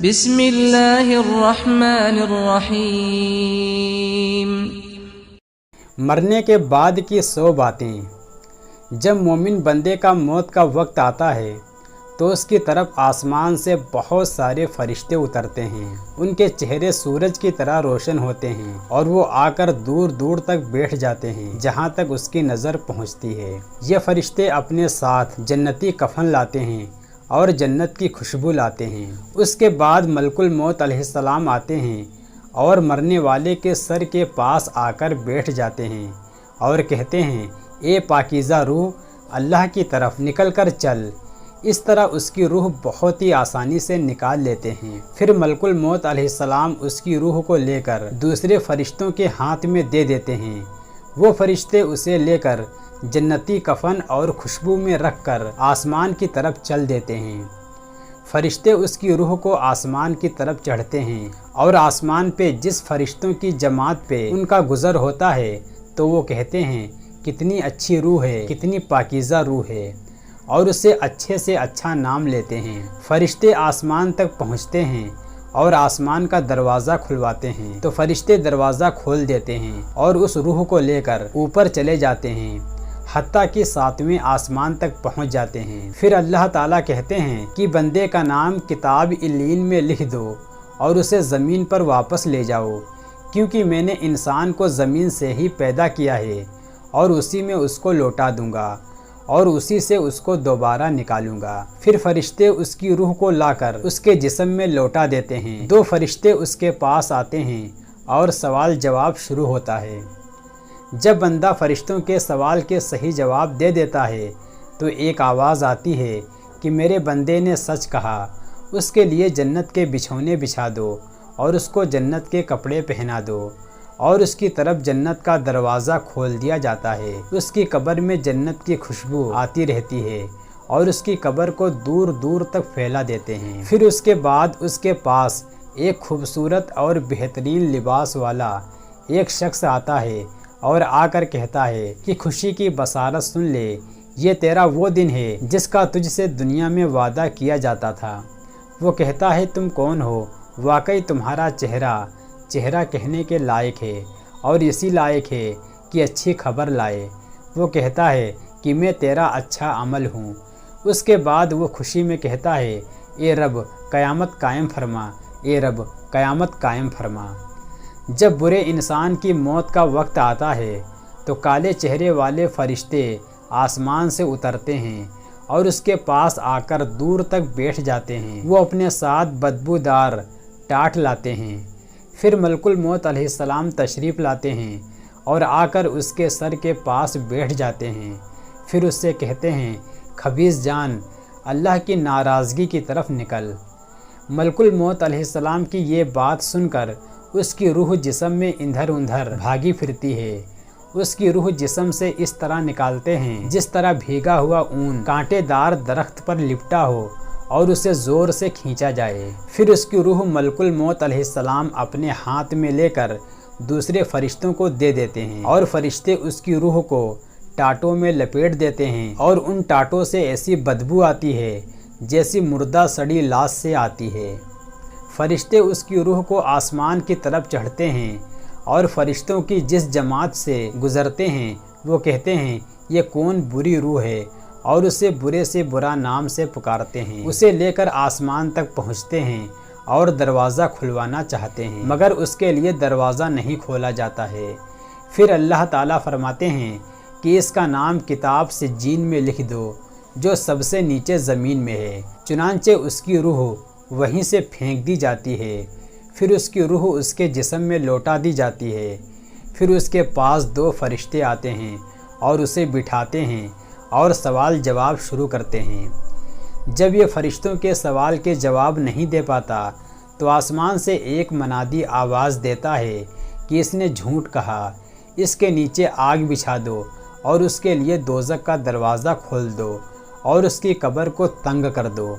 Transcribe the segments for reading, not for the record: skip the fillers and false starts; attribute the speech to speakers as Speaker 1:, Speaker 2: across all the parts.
Speaker 1: بسم اللہ الرحمن الرحیم۔
Speaker 2: مرنے کے بعد کی 100 باتیں۔ جب مومن بندے کا موت کا وقت آتا ہے تو اس کی طرف آسمان سے بہت سارے فرشتے اترتے ہیں۔ ان کے چہرے سورج کی طرح روشن ہوتے ہیں اور وہ آ کر دور دور تک بیٹھ جاتے ہیں جہاں تک اس کی نظر پہنچتی ہے۔ یہ فرشتے اپنے ساتھ جنتی کفن لاتے ہیں اور جنت کی خوشبو لاتے ہیں۔ اس کے بعد ملک الموت علیہ السلام آتے ہیں اور مرنے والے کے سر کے پاس آ کر بیٹھ جاتے ہیں اور کہتے ہیں، اے پاکیزہ روح، اللہ کی طرف نکل کر چل۔ اس طرح اس کی روح بہت ہی آسانی سے نکال لیتے ہیں۔ پھر ملک الموت علیہ السلام اس کی روح کو لے کر دوسرے فرشتوں کے ہاتھ میں دے دیتے ہیں۔ وہ فرشتے اسے لے کر جنتی کفن اور خوشبو میں رکھ کر آسمان کی طرف چل دیتے ہیں۔ فرشتے اس کی روح کو آسمان کی طرف چڑھتے ہیں اور آسمان پہ جس فرشتوں کی جماعت پہ ان کا گزر ہوتا ہے تو وہ کہتے ہیں، کتنی اچھی روح ہے، کتنی پاکیزہ روح ہے، اور اسے اچھے سے اچھا نام لیتے ہیں۔ فرشتے آسمان تک پہنچتے ہیں اور آسمان کا دروازہ کھلواتے ہیں تو فرشتے دروازہ کھول دیتے ہیں اور اس روح کو لے کر اوپر چلے جاتے ہیں حتیٰ کہ 7ویں آسمان تک پہنچ جاتے ہیں۔ پھر اللہ تعالیٰ کہتے ہیں کہ بندے کا نام کتاب علین میں لکھ دو اور اسے زمین پر واپس لے جاؤ، کیونکہ میں نے انسان کو زمین سے ہی پیدا کیا ہے اور اسی میں اس کو لوٹا دوں گا اور اسی سے اس کو دوبارہ نکالوں گا۔ پھر فرشتے اس کی روح کو لا کر اس کے جسم میں لوٹا دیتے ہیں۔ 2 فرشتے اس کے پاس آتے ہیں اور سوال جواب شروع ہوتا ہے۔ جب بندہ فرشتوں کے سوال کے صحیح جواب دے دیتا ہے تو ایک آواز آتی ہے کہ میرے بندے نے سچ کہا، اس کے لیے جنت کے بچھونے بچھا دو اور اس کو جنت کے کپڑے پہنا دو، اور اس کی طرف جنت کا دروازہ کھول دیا جاتا ہے۔ اس کی قبر میں جنت کی خوشبو آتی رہتی ہے اور اس کی قبر کو دور دور تک پھیلا دیتے ہیں۔ پھر اس کے بعد اس کے پاس ایک خوبصورت اور بہترین لباس والا ایک شخص آتا ہے اور آ کر کہتا ہے کہ خوشی کی بشارت سن لے، یہ تیرا وہ دن ہے جس کا تجھ سے دنیا میں وعدہ کیا جاتا تھا۔ وہ کہتا ہے، تم کون ہو؟ واقعی تمہارا چہرہ کہنے کے لائق ہے اور اسی لائق ہے کہ اچھی خبر لائے۔ وہ کہتا ہے کہ میں تیرا اچھا عمل ہوں۔ اس کے بعد وہ خوشی میں کہتا ہے، اے رب قیامت قائم فرما، اے رب قیامت قائم فرما۔ جب برے انسان کی موت کا وقت آتا ہے تو کالے چہرے والے فرشتے آسمان سے اترتے ہیں اور اس کے پاس آ کر دور تک بیٹھ جاتے ہیں۔ وہ اپنے ساتھ بدبودار ٹاٹ لاتے ہیں۔ پھر ملک الموت علیہ السلام تشریف لاتے ہیں اور آ کر اس کے سر کے پاس بیٹھ جاتے ہیں۔ پھر اس سے کہتے ہیں، خبیث جان، اللہ کی ناراضگی کی طرف نکل۔ ملک الموت علیہ السلام کی یہ بات سن کر اس کی روح جسم میں ادھر ادھر بھاگی پھرتی ہے۔ اس کی روح جسم سے اس طرح نکالتے ہیں جس طرح بھیگا ہوا اون کانٹے دار درخت پر لپٹا ہو اور اسے زور سے کھینچا جائے۔ پھر اس کی روح ملک الموت علیہ السلام اپنے ہاتھ میں لے کر دوسرے فرشتوں کو دے دیتے ہیں اور فرشتے اس کی روح کو ٹاٹوں میں لپیٹ دیتے ہیں اور ان ٹاٹوں سے ایسی بدبو آتی ہے جیسی مردہ سڑی لاش سے آتی ہے۔ فرشتے اس کی روح کو آسمان کی طرف چڑھتے ہیں اور فرشتوں کی جس جماعت سے گزرتے ہیں وہ کہتے ہیں، یہ کون بری روح ہے، اور اسے برے سے برا نام سے پکارتے ہیں۔ اسے لے کر آسمان تک پہنچتے ہیں اور دروازہ کھلوانا چاہتے ہیں مگر اس کے لیے دروازہ نہیں کھولا جاتا ہے۔ پھر اللہ تعالیٰ فرماتے ہیں کہ اس کا نام کتاب سجین میں لکھ دو جو سب سے نیچے زمین میں ہے۔ چنانچہ اس کی روح وہیں سے پھینک دی جاتی ہے۔ پھر اس کی روح اس کے جسم میں لوٹا دی جاتی ہے۔ پھر اس کے پاس 2 فرشتے آتے ہیں اور اسے بٹھاتے ہیں اور سوال جواب شروع کرتے ہیں۔ جب یہ فرشتوں کے سوال کے جواب نہیں دے پاتا تو آسمان سے ایک منادی آواز دیتا ہے کہ اس نے جھوٹ کہا، اس کے نیچے آگ بچھا دو اور اس کے لیے دوزخ کا دروازہ کھول دو اور اس کی قبر کو تنگ کر دو۔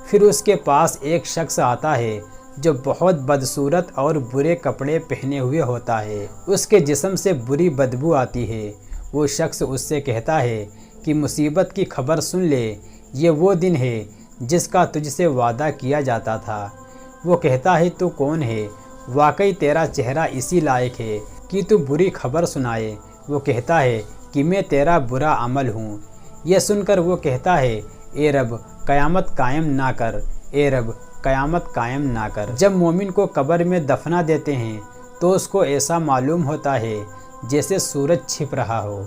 Speaker 2: پھر اس کے پاس ایک شخص آتا ہے جو بہت بدصورت اور برے کپڑے پہنے ہوئے ہوتا ہے۔ اس کے جسم سے بری بدبو آتی ہے۔ وہ شخص اس سے کہتا ہے کہ مصیبت کی خبر سن لے، یہ وہ دن ہے جس کا تجھ سے وعدہ کیا جاتا تھا۔ وہ کہتا ہے تو کون ہے؟ واقعی تیرا چہرہ اسی لائق ہے کہ تو بری خبر سنائے۔ وہ کہتا ہے کہ میں تیرا برا عمل ہوں۔ یہ سن کر وہ کہتا ہے اے رب قیامت قائم نہ کر، اے رب قیامت قائم نہ کر۔ جب مومن کو قبر میں دفنا دیتے ہیں تو اس کو ایسا معلوم ہوتا ہے جیسے سورج چھپ رہا ہو۔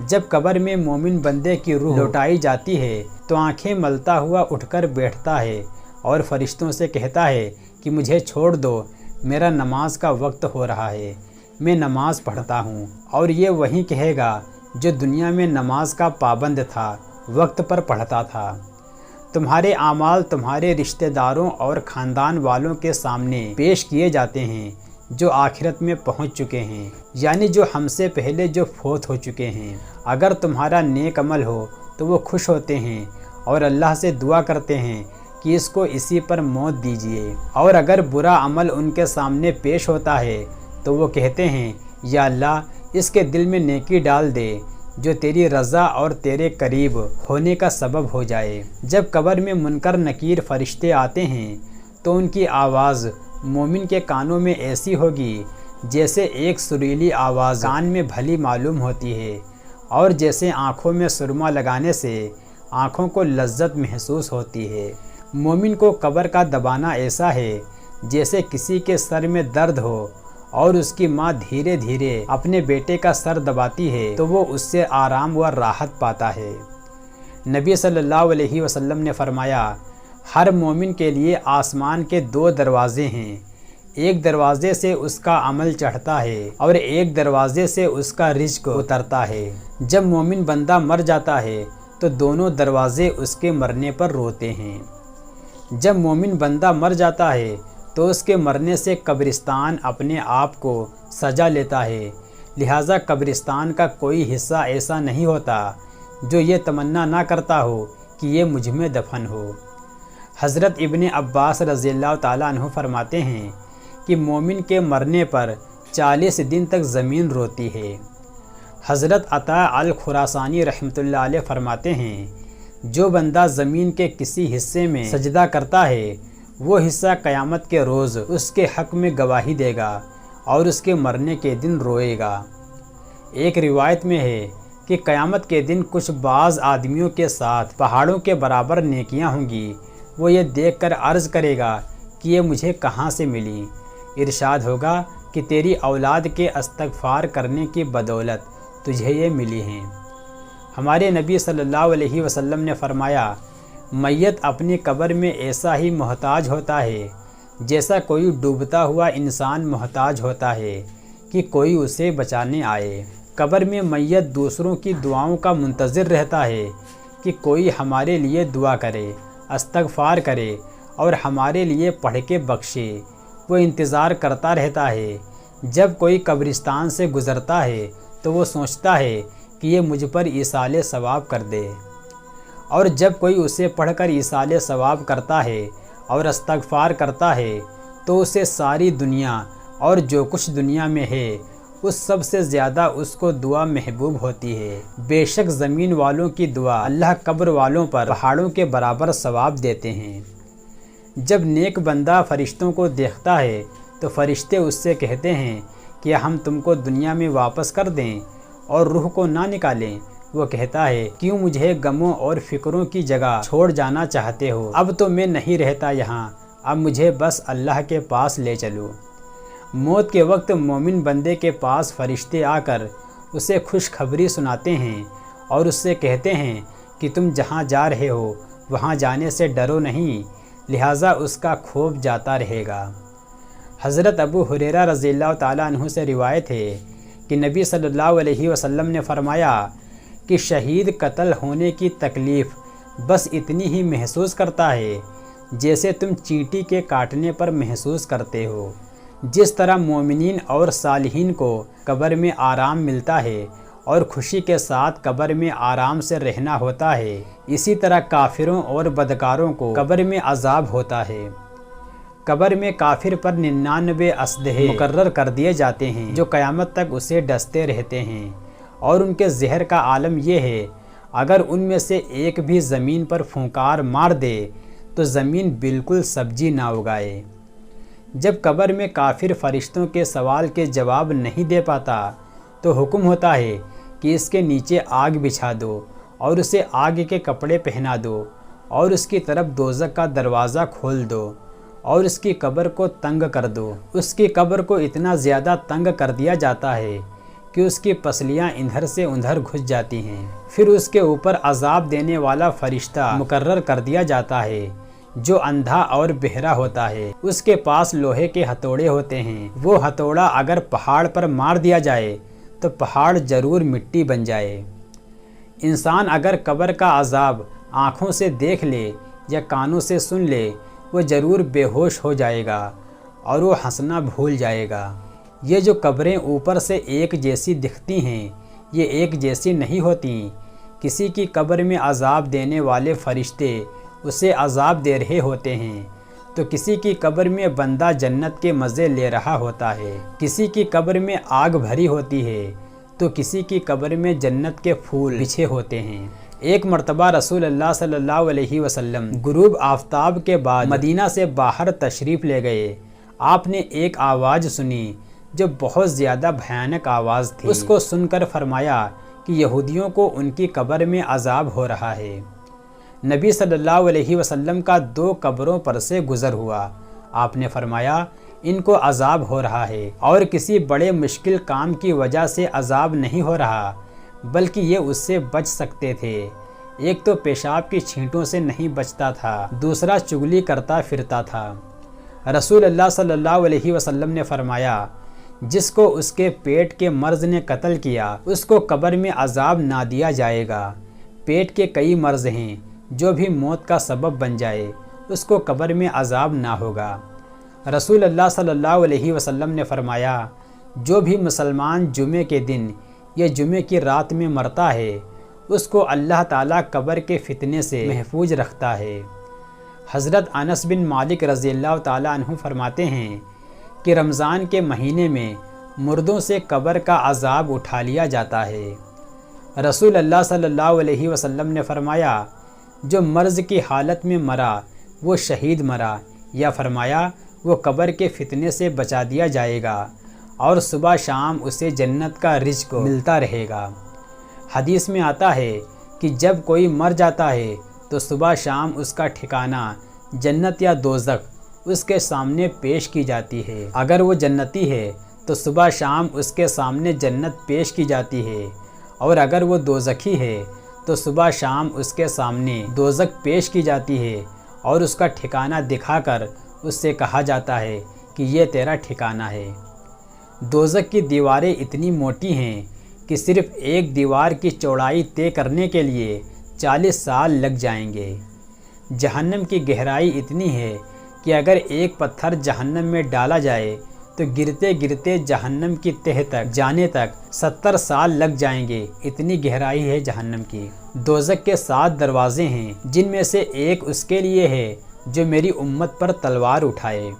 Speaker 2: جب قبر میں مومن بندے کی روح لوٹائی جاتی ہے تو آنکھیں ملتا ہوا اٹھ کر بیٹھتا ہے اور فرشتوں سے کہتا ہے کہ مجھے چھوڑ دو، میرا نماز کا وقت ہو رہا ہے، میں نماز پڑھتا ہوں۔ اور یہ وہی کہے گا جو دنیا میں نماز کا پابند تھا، وقت پر پڑھتا تھا۔ تمہارے اعمال تمہارے رشتہ داروں اور خاندان والوں کے سامنے پیش کیے جاتے ہیں جو آخرت میں پہنچ چکے ہیں، یعنی جو ہم سے پہلے جو فوت ہو چکے ہیں۔ اگر تمہارا نیک عمل ہو تو وہ خوش ہوتے ہیں اور اللہ سے دعا کرتے ہیں کہ اس کو اسی پر موت دیجیے، اور اگر برا عمل ان کے سامنے پیش ہوتا ہے تو وہ کہتے ہیں یا اللہ اس کے دل میں نیکی ڈال دے جو تیری رضا اور تیرے قریب ہونے کا سبب ہو جائے۔ جب قبر میں منکر نکیر فرشتے آتے ہیں تو ان کی آواز مومن کے کانوں میں ایسی ہوگی جیسے ایک سریلی آواز کان میں بھلی معلوم ہوتی ہے، اور جیسے آنکھوں میں سرما لگانے سے آنکھوں کو لذت محسوس ہوتی ہے۔ مومن کو قبر کا دبانا ایسا ہے جیسے کسی کے سر میں درد ہو اور اس کی ماں دھیرے دھیرے اپنے بیٹے کا سر دباتی ہے تو وہ اس سے آرام و راحت پاتا ہے۔ نبی صلی اللہ علیہ وسلم نے فرمایا ہر مومن کے لیے آسمان کے 2 دروازے ہیں، ایک دروازے سے اس کا عمل چڑھتا ہے اور ایک دروازے سے اس کا رزق اترتا ہے۔ جب مومن بندہ مر جاتا ہے تو دونوں دروازے اس کے مرنے پر روتے ہیں۔ جب مومن بندہ مر جاتا ہے تو اس کے مرنے سے قبرستان اپنے آپ کو سجا لیتا ہے، لہٰذا قبرستان کا کوئی حصہ ایسا نہیں ہوتا جو یہ تمنا نہ کرتا ہو کہ یہ مجھ میں دفن ہو۔ حضرت ابن عباس رضی اللہ تعالیٰ عنہ فرماتے ہیں کہ مومن کے مرنے پر 40 دن تک زمین روتی ہے۔ حضرت عطا الخراسانی رحمۃ اللہ علیہ فرماتے ہیں جو بندہ زمین کے کسی حصے میں سجدہ کرتا ہے وہ حصہ قیامت کے روز اس کے حق میں گواہی دے گا اور اس کے مرنے کے دن روئے گا۔ ایک روایت میں ہے کہ قیامت کے دن کچھ بعض آدمیوں کے ساتھ پہاڑوں کے برابر نیکیاں ہوں گی، وہ یہ دیکھ کر عرض کرے گا کہ یہ مجھے کہاں سے ملی؟ ارشاد ہوگا کہ تیری اولاد کے استغفار کرنے کی بدولت تجھے یہ ملی ہیں۔ ہمارے نبی صلی اللہ علیہ وسلم نے فرمایا میت اپنی قبر میں ایسا ہی محتاج ہوتا ہے جیسا کوئی ڈوبتا ہوا انسان محتاج ہوتا ہے کہ کوئی اسے بچانے آئے۔ قبر میں میت دوسروں کی دعاؤں کا منتظر رہتا ہے کہ کوئی ہمارے لیے دعا کرے، استغفار کرے اور ہمارے لیے پڑھ کے بخشے۔ وہ انتظار کرتا رہتا ہے۔ جب کوئی قبرستان سے گزرتا ہے تو وہ سوچتا ہے کہ یہ مجھ پر ایصال ثواب کر دے، اور جب کوئی اسے پڑھ کر ایصال ثواب کرتا ہے اور استغفار کرتا ہے تو اسے ساری دنیا اور جو کچھ دنیا میں ہے اس سب سے زیادہ اس کو دعا محبوب ہوتی ہے۔ بے شک زمین والوں کی دعا اللہ قبر والوں پر پہاڑوں کے برابر ثواب دیتے ہیں۔ جب نیک بندہ فرشتوں کو دیکھتا ہے تو فرشتے اس سے کہتے ہیں کہ ہم تم کو دنیا میں واپس کر دیں اور روح کو نہ نکالیں؟ وہ کہتا ہے کیوں مجھے غموں اور فکروں کی جگہ چھوڑ جانا چاہتے ہو؟ اب تو میں نہیں رہتا یہاں، اب مجھے بس اللہ کے پاس لے چلو۔ موت کے وقت مومن بندے کے پاس فرشتے آ کر اسے خوشخبری سناتے ہیں اور اس سے کہتے ہیں کہ تم جہاں جا رہے ہو وہاں جانے سے ڈرو نہیں، لہٰذا اس کا خوف جاتا رہے گا۔ حضرت ابو ہریرہ رضی اللہ تعالیٰ عنہ سے روایت ہے کہ نبی صلی اللہ علیہ وسلم نے فرمایا کہ شہید قتل ہونے کی تکلیف بس اتنی ہی محسوس کرتا ہے جیسے تم چیٹی کے کاٹنے پر محسوس کرتے ہو۔ جس طرح مومنین اور صالحین کو قبر میں آرام ملتا ہے اور خوشی کے ساتھ قبر میں آرام سے رہنا ہوتا ہے، اسی طرح کافروں اور بدکاروں کو قبر میں عذاب ہوتا ہے۔ قبر میں کافر پر 99 اسلحے مقرر کر دیے جاتے ہیں جو قیامت تک اسے ڈستے رہتے ہیں، اور ان کے زہر کا عالم یہ ہے اگر ان میں سے ایک بھی زمین پر پھونکار مار دے تو زمین بالکل سبزی نہ اگائے۔ جب قبر میں کافر فرشتوں کے سوال کے جواب نہیں دے پاتا تو حکم ہوتا ہے کہ اس کے نیچے آگ بچھا دو اور اسے آگ کے کپڑے پہنا دو اور اس کی طرف دوزخ کا دروازہ کھول دو اور اس کی قبر کو تنگ کر دو۔ اس کی قبر کو اتنا زیادہ تنگ کر دیا جاتا ہے کہ اس کی پسلیاں ادھر سے ادھر گھس جاتی ہیں۔ پھر اس کے اوپر عذاب دینے والا فرشتہ مقرر کر دیا جاتا ہے جو اندھا اور بہرا ہوتا ہے۔ اس کے پاس لوہے کے ہتھوڑے ہوتے ہیں، وہ ہتھوڑا اگر پہاڑ پر مار دیا جائے تو پہاڑ ضرور مٹی بن جائے۔ انسان اگر قبر کا عذاب آنکھوں سے دیکھ لے یا کانوں سے سن لے وہ ضرور بے ہوش ہو جائے گا اور وہ ہنسنا بھول جائے گا۔ یہ جو قبریں اوپر سے ایک جیسی دکھتی ہیں یہ ایک جیسی نہیں ہوتی۔ کسی کی قبر میں عذاب دینے والے فرشتے اسے عذاب دے رہے ہوتے ہیں تو کسی کی قبر میں بندہ جنت کے مزے لے رہا ہوتا ہے۔ کسی کی قبر میں آگ بھری ہوتی ہے تو کسی کی قبر میں جنت کے پھول بچھے ہوتے ہیں۔ ایک مرتبہ رسول اللہ صلی اللہ علیہ وسلم غروب آفتاب کے بعد مدینہ سے باہر تشریف لے گئے۔ آپ نے ایک آواز سنی جو بہت زیادہ بھیانک آواز تھی۔ اس کو سن کر فرمایا کہ یہودیوں کو ان کی قبر میں عذاب ہو رہا ہے۔ نبی صلی اللہ علیہ وسلم کا 2 قبروں پر سے گزر ہوا۔ آپ نے فرمایا ان کو عذاب ہو رہا ہے اور کسی بڑے مشکل کام کی وجہ سے عذاب نہیں ہو رہا بلکہ یہ اس سے بچ سکتے تھے۔ ایک تو پیشاب کی چھینٹوں سے نہیں بچتا تھا، دوسرا چغلی کرتا پھرتا تھا۔ رسول اللہ صلی اللہ علیہ وسلم نے فرمایا جس کو اس کے پیٹ کے مرض نے قتل کیا اس کو قبر میں عذاب نہ دیا جائے گا۔ پیٹ کے کئی مرض ہیں جو بھی موت کا سبب بن جائے اس کو قبر میں عذاب نہ ہوگا۔ رسول اللہ صلی اللہ علیہ وسلم نے فرمایا جو بھی مسلمان جمعے کے دن یا جمعے کی رات میں مرتا ہے اس کو اللہ تعالیٰ قبر کے فتنے سے محفوظ رکھتا ہے۔ حضرت انس بن مالک رضی اللہ تعالیٰ عنہ فرماتے ہیں کہ رمضان کے مہینے میں مردوں سے قبر کا عذاب اٹھا لیا جاتا ہے۔ رسول اللہ صلی اللہ علیہ وسلم نے فرمایا جو مرض کی حالت میں مرا وہ شہید مرا، یا فرمایا وہ قبر کے فتنے سے بچا دیا جائے گا اور صبح شام اسے جنت کا رزق ملتا رہے گا۔ حدیث میں آتا ہے کہ جب کوئی مر جاتا ہے تو صبح شام اس کا ٹھکانہ جنت یا دوزخ اس کے سامنے پیش کی جاتی ہے۔ اگر وہ جنتی ہے تو صبح شام اس کے سامنے جنت پیش کی جاتی ہے اور اگر وہ دوزخی ہے تو صبح شام اس کے سامنے دوزخ پیش کی جاتی ہے اور اس کا ٹھکانہ دکھا کر اس سے کہا جاتا ہے کہ یہ تیرا ٹھکانہ ہے۔ دوزخ کی دیواریں اتنی موٹی ہیں کہ صرف ایک دیوار کی چوڑائی طے کرنے کے لیے 40 سال لگ جائیں گے۔ جہنم کی گہرائی اتنی ہے کہ اگر ایک پتھر جہنم میں ڈالا جائے تو گرتے گرتے جہنم کی تہہ تک جانے تک 70 سال لگ جائیں گے، اتنی گہرائی ہے جہنم کی۔ دوزخ کے 7 دروازے ہیں جن میں سے ایک اس کے لیے ہے جو میری امت پر تلوار اٹھائے۔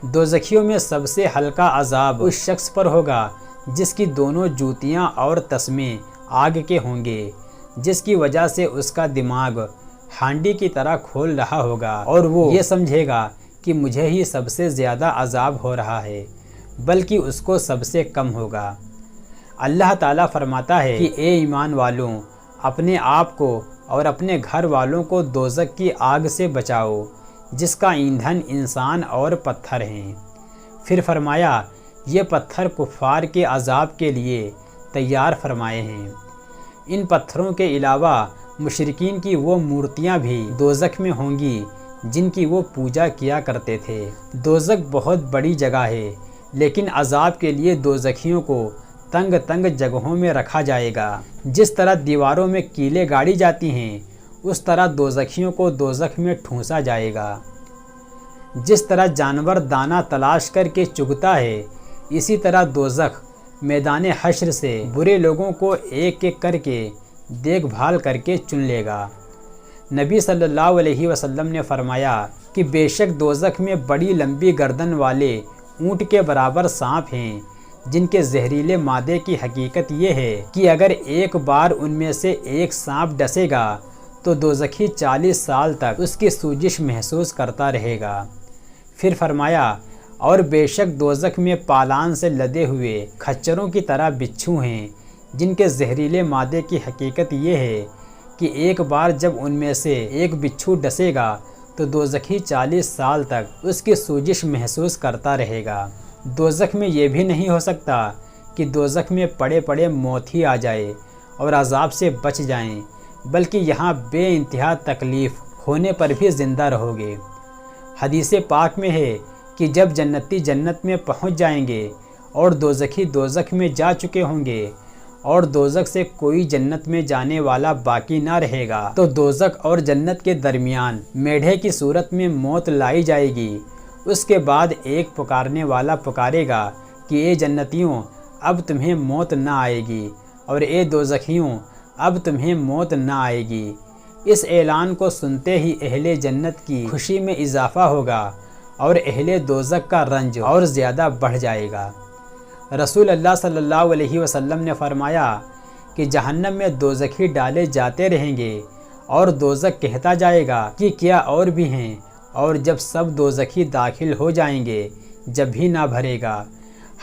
Speaker 2: دوزخیوں میں سب سے ہلکا عذاب اس شخص پر ہوگا جس کی دونوں جوتیاں اور تسمے آگ کے ہوں گے، جس کی وجہ سے اس کا دماغ ہانڈی کی طرح کھول رہا ہوگا اور وہ یہ سمجھے گا کہ مجھے ہی سب سے زیادہ عذاب ہو رہا ہے، بلکہ اس کو سب سے کم ہوگا۔ اللہ تعالیٰ فرماتا ہے کہ اے ایمان والوں، اپنے آپ کو اور اپنے گھر والوں کو دوزخ کی آگ سے بچاؤ جس کا ایندھن انسان اور پتھر ہیں۔ پھر فرمایا یہ پتھر کفار کے عذاب کے لیے تیار فرمائے ہیں۔ ان پتھروں کے علاوہ مشرکین کی وہ مورتیاں بھی دوزخ میں ہوں گی جن کی وہ پوجا کیا کرتے تھے۔ دوزخ بہت بڑی جگہ ہے لیکن عذاب کے لیے دوزخیوں کو تنگ تنگ جگہوں میں رکھا جائے گا۔ جس طرح دیواروں میں کیلیں گاڑی جاتی ہیں اس طرح دوزخیوں کو دوزخ میں ٹھونسا جائے گا۔ جس طرح جانور دانہ تلاش کر کے چگتا ہے اسی طرح دوزخ میدان حشر سے برے لوگوں کو ایک ایک کر کے دیکھ بھال کر کے چن لے گا۔ نبی صلی اللہ علیہ وسلم نے فرمایا کہ بے شک دوزخ میں بڑی لمبی گردن والے اونٹ کے برابر سانپ ہیں جن کے زہریلے مادے کی حقیقت یہ ہے کہ اگر ایک بار ان میں سے ایک سانپ ڈسے گا تو دوزخی 40 سال تک اس کی سوجش محسوس کرتا رہے گا۔ پھر فرمایا اور بے شک دوزخ میں پالان سے لدے ہوئے کھچروں کی طرح بچھو ہیں، جن کے زہریلے مادے کی حقیقت یہ ہے کہ ایک بار جب ان میں سے ایک بچھو ڈسے گا تو دوزخی 40 سال تک اس کی سوجش محسوس کرتا رہے گا۔ دوزخ میں یہ بھی نہیں ہو سکتا کہ دوزخ میں پڑے پڑے موت ہی آ جائے اور عذاب سے بچ جائیں، بلکہ یہاں بے انتہا تکلیف ہونے پر بھی زندہ رہو گے۔ حدیث پاک میں ہے کہ جب جنتی جنت میں پہنچ جائیں گے اور دوزخی دوزخ میں جا چکے ہوں گے اور دوزخ سے کوئی جنت میں جانے والا باقی نہ رہے گا، تو دوزخ اور جنت کے درمیان میڑھے کی صورت میں موت لائی جائے گی۔ اس کے بعد ایک پکارنے والا پکارے گا کہ اے جنتیوں، اب تمہیں موت نہ آئے گی، اور اے دوزخیوں، اب تمہیں موت نہ آئے گی۔ اس اعلان کو سنتے ہی اہل جنت کی خوشی میں اضافہ ہوگا اور اہل دوزخ کا رنج اور زیادہ بڑھ جائے گا۔ رسول اللہ صلی اللہ علیہ وسلم نے فرمایا کہ جہنم میں دوزخی ڈالے جاتے رہیں گے اور دوزخ کہتا جائے گا کہ کیا اور بھی ہیں، اور جب سب دوزخی داخل ہو جائیں گے جب بھی نہ بھرے گا،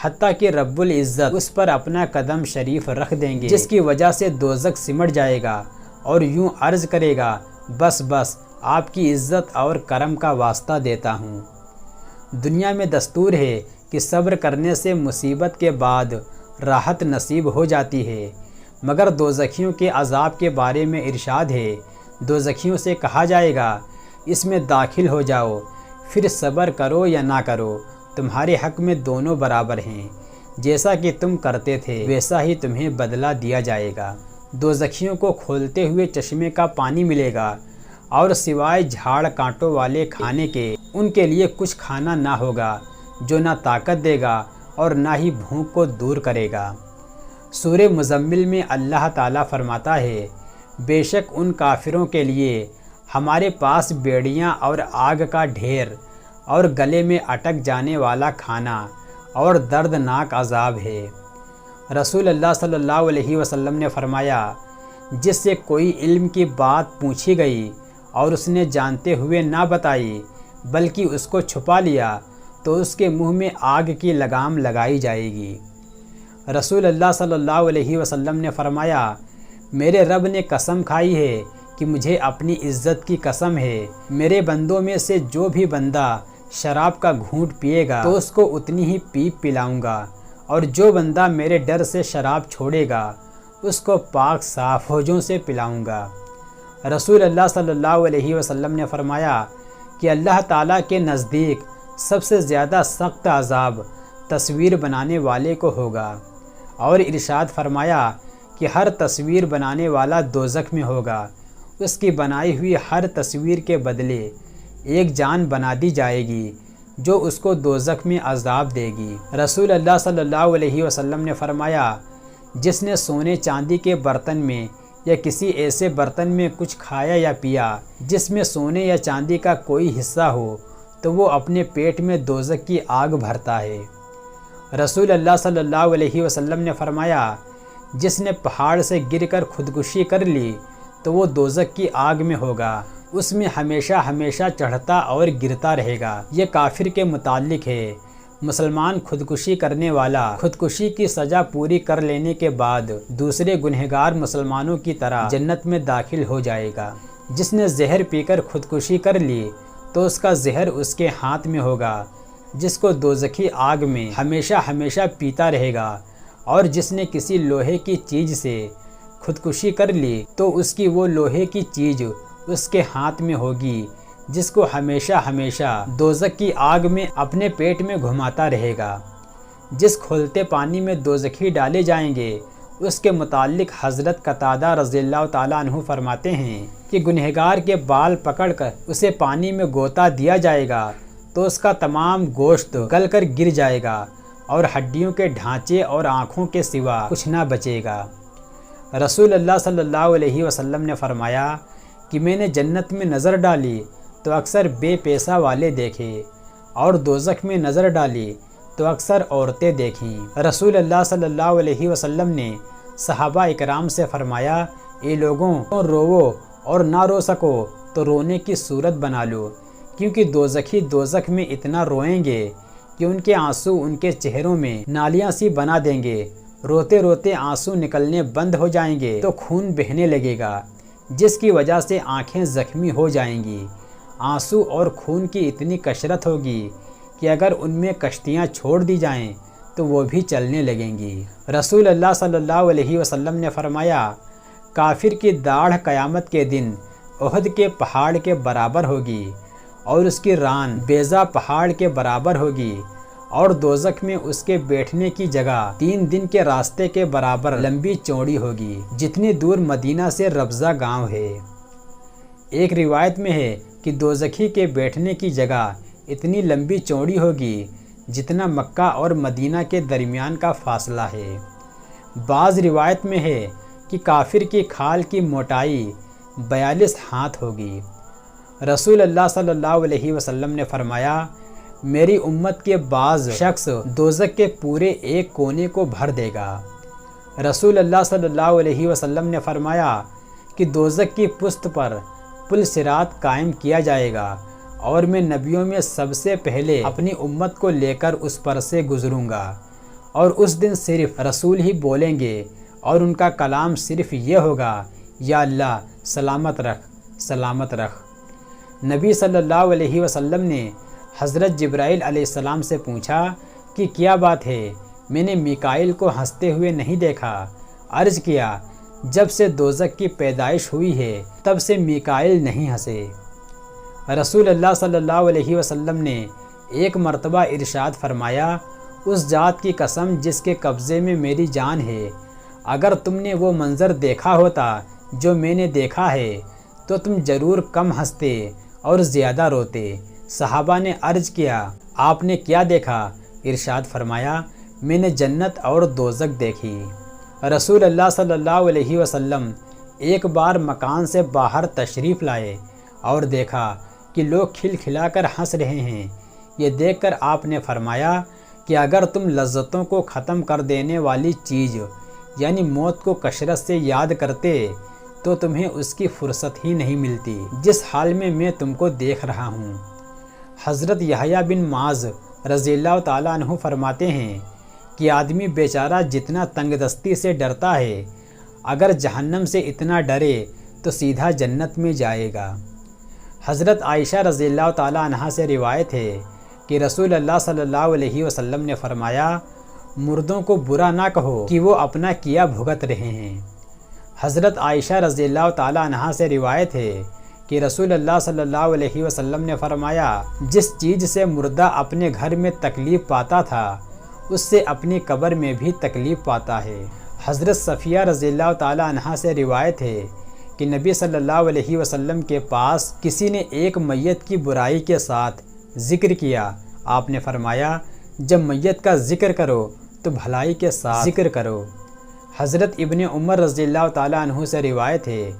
Speaker 2: حتیٰ کہ رب العزت اس پر اپنا قدم شریف رکھ دیں گے، جس کی وجہ سے دوزخ سمٹ جائے گا اور یوں عرض کرے گا، بس بس آپ کی عزت اور کرم کا واسطہ دیتا ہوں۔ دنیا میں دستور ہے کہ صبر کرنے سے مصیبت کے بعد راحت نصیب ہو جاتی ہے، مگر دوزخیوں کے عذاب کے بارے میں ارشاد ہے، دوزخیوں سے کہا جائے گا، اس میں داخل ہو جاؤ، پھر صبر کرو یا نہ کرو، تمہارے حق میں دونوں برابر ہیں، جیسا کہ تم کرتے تھے ویسا ہی تمہیں بدلہ دیا جائے گا۔ دوزخیوں کو کھولتے ہوئے چشمے کا پانی ملے گا اور سوائے جھاڑ کانٹوں والے کھانے کے ان کے لیے کچھ کھانا نہ ہوگا جو نہ طاقت دے گا اور نہ ہی بھوک کو دور کرے گا۔ سورہ مزمل میں اللہ تعالیٰ فرماتا ہے، بے شک ان کافروں کے لیے ہمارے پاس بیڑیاں اور آگ کا ڈھیر اور گلے میں اٹک جانے والا کھانا اور دردناک عذاب ہے۔ رسول اللہ صلی اللہ علیہ وسلم نے فرمایا، جس سے کوئی علم کی بات پوچھی گئی اور اس نے جانتے ہوئے نہ بتائی بلکہ اس کو چھپا لیا تو اس کے منہ میں آگ کی لگام لگائی جائے گی۔ رسول اللہ صلی اللہ علیہ وسلم نے فرمایا، میرے رب نے قسم کھائی ہے کہ مجھے اپنی عزت کی قسم ہے، میرے بندوں میں سے جو بھی بندہ شراب کا گھونٹ پیے گا تو اس کو اتنی ہی پیپ پلاؤں گا، اور جو بندہ میرے ڈر سے شراب چھوڑے گا اس کو پاک صاف ہوجوں سے پلاؤں گا۔ رسول اللہ صلی اللہ علیہ وسلم نے فرمایا کہ اللہ تعالیٰ کے نزدیک سب سے زیادہ سخت عذاب تصویر بنانے والے کو ہوگا، اور ارشاد فرمایا کہ ہر تصویر بنانے والا دوزخ میں ہوگا، اس کی بنائی ہوئی ہر تصویر کے بدلے ایک جان بنا دی جائے گی جو اس کو دوزخ میں عذاب دے گی۔ رسول اللہ صلی اللہ علیہ وسلم نے فرمایا، جس نے سونے چاندی کے برتن میں یا کسی ایسے برتن میں کچھ کھایا یا پیا جس میں سونے یا چاندی کا کوئی حصہ ہو تو وہ اپنے پیٹ میں دوزخ کی آگ بھرتا ہے۔ رسول اللہ صلی اللہ علیہ وسلم نے فرمایا، جس نے پہاڑ سے گر کر خودکشی کر لی تو وہ دوزخ کی آگ میں ہوگا، اس میں ہمیشہ ہمیشہ چڑھتا اور گرتا رہے گا۔ یہ کافر کے متعلق ہے۔ مسلمان خودکشی کرنے والا خودکشی کی سزا پوری کر لینے کے بعد دوسرے گنہگار مسلمانوں کی طرح جنت میں داخل ہو جائے گا۔ جس نے زہر پی کر خودکشی کر لی تو اس کا زہر اس کے ہاتھ میں ہوگا، جس کو دوزخی آگ میں ہمیشہ ہمیشہ پیتا رہے گا، اور جس نے کسی لوہے کی چیز سے خودکشی کر لی تو اس کی وہ لوہے کی چیز اس کے ہاتھ میں ہوگی، جس کو ہمیشہ ہمیشہ دوزخ کی آگ میں اپنے پیٹ میں گھماتا رہے گا۔ جس کھولتے پانی میں دوزخی ڈالے جائیں گے اس کے متعلق حضرت قتادہ رضی اللہ تعالیٰ عنہ فرماتے ہیں کہ گنہگار کے بال پکڑ کر اسے پانی میں گوتا دیا جائے گا تو اس کا تمام گوشت گل کر گر جائے گا اور ہڈیوں کے ڈھانچے اور آنکھوں کے سوا کچھ نہ بچے گا۔ رسول اللہ صلی اللہ علیہ وسلم نے فرمایا کہ میں نے جنت میں نظر ڈالی تو اکثر بے پیسہ والے دیکھے، اور دوزخ میں نظر ڈالی تو اکثر عورتیں دیکھیں۔ رسول اللہ صلی اللہ علیہ وسلم نے صحابہ اکرام سے فرمایا، اے لوگوں، روو اور نہ رو سکو تو رونے کی صورت بنا لو، کیونکہ دوزخی دوزخ میں اتنا روئیں گے کہ ان کے آنسو ان کے چہروں میں نالیاں سی بنا دیں گے، روتے روتے آنسو نکلنے بند ہو جائیں گے تو خون بہنے لگے گا، جس کی وجہ سے آنکھیں زخمی ہو جائیں گی۔ آنسو اور خون کی اتنی کثرت ہوگی کہ اگر ان میں کشتیاں چھوڑ دی جائیں تو وہ بھی چلنے لگیں گی۔ رسول اللہ صلی اللہ علیہ وسلم نے فرمایا، کافر کی داڑھ قیامت کے دن احد کے پہاڑ کے برابر ہوگی اور اس کی ران بیضا پہاڑ کے برابر ہوگی، اور دوزخ میں اس کے بیٹھنے کی جگہ 3 دن کے راستے کے برابر لمبی چوڑی ہوگی، جتنی دور مدینہ سے ربضہ گاؤں ہے۔ ایک روایت میں ہے کہ دوزخی کے بیٹھنے کی جگہ اتنی لمبی چوڑی ہوگی جتنا مکہ اور مدینہ کے درمیان کا فاصلہ ہے۔ بعض روایت میں ہے کہ کافر کی کھال کی موٹائی 42 ہاتھ ہوگی۔ رسول اللہ صلی اللہ علیہ وسلم نے فرمایا، میری امت کے بعض شخص دوزخ کے پورے ایک کونے کو بھر دے گا۔ رسول اللہ صلی اللہ علیہ وسلم نے فرمایا کہ دوزخ کی پشت پر پل صراط قائم کیا جائے گا، اور میں نبیوں میں سب سے پہلے اپنی امت کو لے کر اس پر سے گزروں گا، اور اس دن صرف رسول ہی بولیں گے، اور ان کا کلام صرف یہ ہوگا، یا اللہ سلامت رکھ، سلامت رکھ۔ نبی صلی اللہ علیہ وسلم نے حضرت جبرائیل علیہ السلام سے پوچھا کہ کیا بات ہے؟ میں نے میکائیل کو ہنستے ہوئے نہیں دیکھا۔ عرض کیا، جب سے دوزخ کی پیدائش ہوئی ہے تب سے میکائیل نہیں ہنسے۔ رسول اللہ صلی اللہ علیہ وسلم نے ایک مرتبہ ارشاد فرمایا، اس ذات کی قسم جس کے قبضے میں میری جان ہے، اگر تم نے وہ منظر دیکھا ہوتا جو میں نے دیکھا ہے تو تم ضرور کم ہنستے اور زیادہ روتے۔ صحابہ نے عرض کیا، آپ نے کیا دیکھا؟ ارشاد فرمایا، میں نے جنت اور دوزخ دیکھی۔ رسول اللہ صلی اللہ علیہ وسلم ایک بار مکان سے باہر تشریف لائے اور دیکھا کہ لوگ کھل کھلا کر ہنس رہے ہیں۔ یہ دیکھ کر آپ نے فرمایا کہ اگر تم لذتوں کو ختم کر دینے والی چیز یعنی موت کو کثرت سے یاد کرتے تو تمہیں اس کی فرصت ہی نہیں ملتی جس حال میں تم کو دیکھ رہا ہوں۔ حضرت یحییٰ بن معاذ رضی اللہ تعالیٰ عنہ فرماتے ہیں کہ آدمی بیچارہ جتنا تنگ دستی سے ڈرتا ہے، اگر جہنم سے اتنا ڈرے تو سیدھا جنت میں جائے گا۔ حضرت عائشہ رضی اللہ تعالیٰ عنہ سے روایت ہے کہ رسول اللہ صلی اللہ علیہ وسلم نے فرمایا، مردوں کو برا نہ کہو کہ وہ اپنا کیا بھگت رہے ہیں۔ حضرت عائشہ رضی اللہ تعالیٰ عنہ سے روایت ہے کہ رسول اللہ صلی اللہ علیہ وسلم نے فرمایا، جس چیز سے مردہ اپنے گھر میں تکلیف پاتا تھا اس سے اپنی قبر میں بھی تکلیف پاتا ہے۔ حضرت صفیہ رضی اللہ تعالیٰ عنہ سے روایت ہے کہ نبی صلی اللہ علیہ وسلم کے پاس کسی نے ایک میت کی برائی کے ساتھ ذکر کیا۔ آپ نے فرمایا، جب میت کا ذکر کرو تو بھلائی کے ساتھ ذکر کرو۔ حضرت ابن عمر رضی اللہ تعالیٰ عنہ سے روایت ہے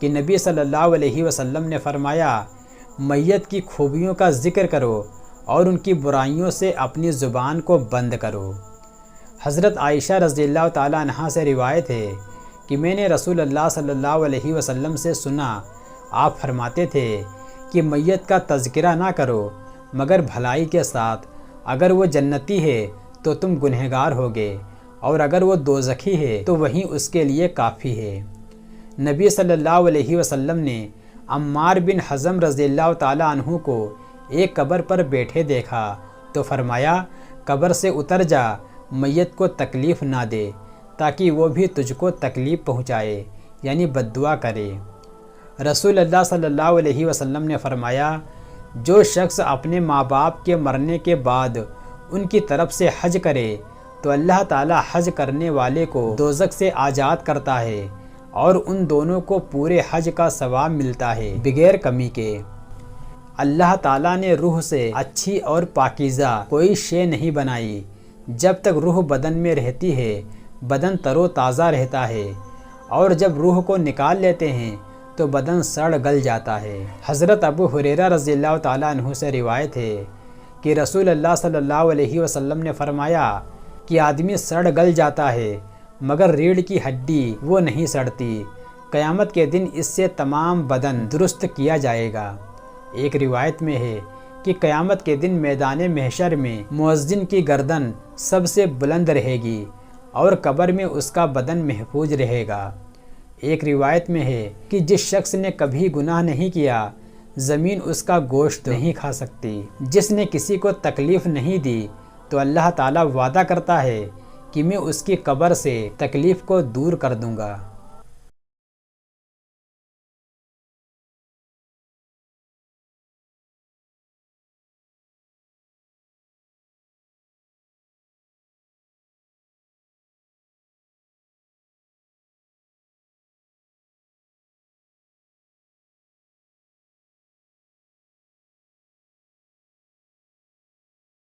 Speaker 2: کہ نبی صلی اللہ علیہ وسلم نے فرمایا، میت کی خوبیوں کا ذکر کرو اور ان کی برائیوں سے اپنی زبان کو بند کرو۔ حضرت عائشہ رضی اللہ تعالیٰ عنہ سے روایت ہے کہ میں نے رسول اللہ صلی اللہ علیہ وسلم سے سنا، آپ فرماتے تھے کہ میت کا تذکرہ نہ کرو مگر بھلائی کے ساتھ، اگر وہ جنتی ہے تو تم گنہگار ہوگے، اور اگر وہ دوزخی ہے تو وہی اس کے لیے کافی ہے۔ نبی صلی اللہ علیہ وسلم نے عمار بن حزم رضی اللہ تعالیٰ عنہ کو ایک قبر پر بیٹھے دیکھا تو فرمایا، قبر سے اتر جا، میت کو تکلیف نہ دے تاکہ وہ بھی تجھ کو تکلیف پہنچائے، یعنی بد دعا کرے۔ رسول اللہ صلی اللہ علیہ وسلم نے فرمایا، جو شخص اپنے ماں باپ کے مرنے کے بعد ان کی طرف سے حج کرے تو اللہ تعالیٰ حج کرنے والے کو دوزخ سے آزاد کرتا ہے، اور ان دونوں کو پورے حج کا ثواب ملتا ہے بغیر کمی کے۔ اللہ تعالیٰ نے روح سے اچھی اور پاکیزہ کوئی شے نہیں بنائی۔ جب تک روح بدن میں رہتی ہے بدن تر و تازہ رہتا ہے، اور جب روح کو نکال لیتے ہیں تو بدن سڑ گل جاتا ہے۔ حضرت ابو ہریرہ رضی اللہ تعالیٰ عنہ سے روایت ہے کہ رسول اللہ صلی اللہ علیہ وسلم نے فرمایا کہ آدمی سڑ گل جاتا ہے مگر ریڑھ کی ہڈی وہ نہیں سڑتی، قیامت کے دن اس سے تمام بدن درست کیا جائے گا۔ ایک روایت میں ہے کہ قیامت کے دن میدان محشر میں مؤذن کی گردن سب سے بلند رہے گی اور قبر میں اس کا بدن محفوظ رہے گا۔ ایک روایت میں ہے کہ جس شخص نے کبھی گناہ نہیں کیا زمین اس کا گوشت نہیں کھا سکتی۔ جس نے کسی کو تکلیف نہیں دی تو اللہ تعالیٰ وعدہ کرتا ہے کہ میں اس کی قبر سے تکلیف کو دور کر دوں گا۔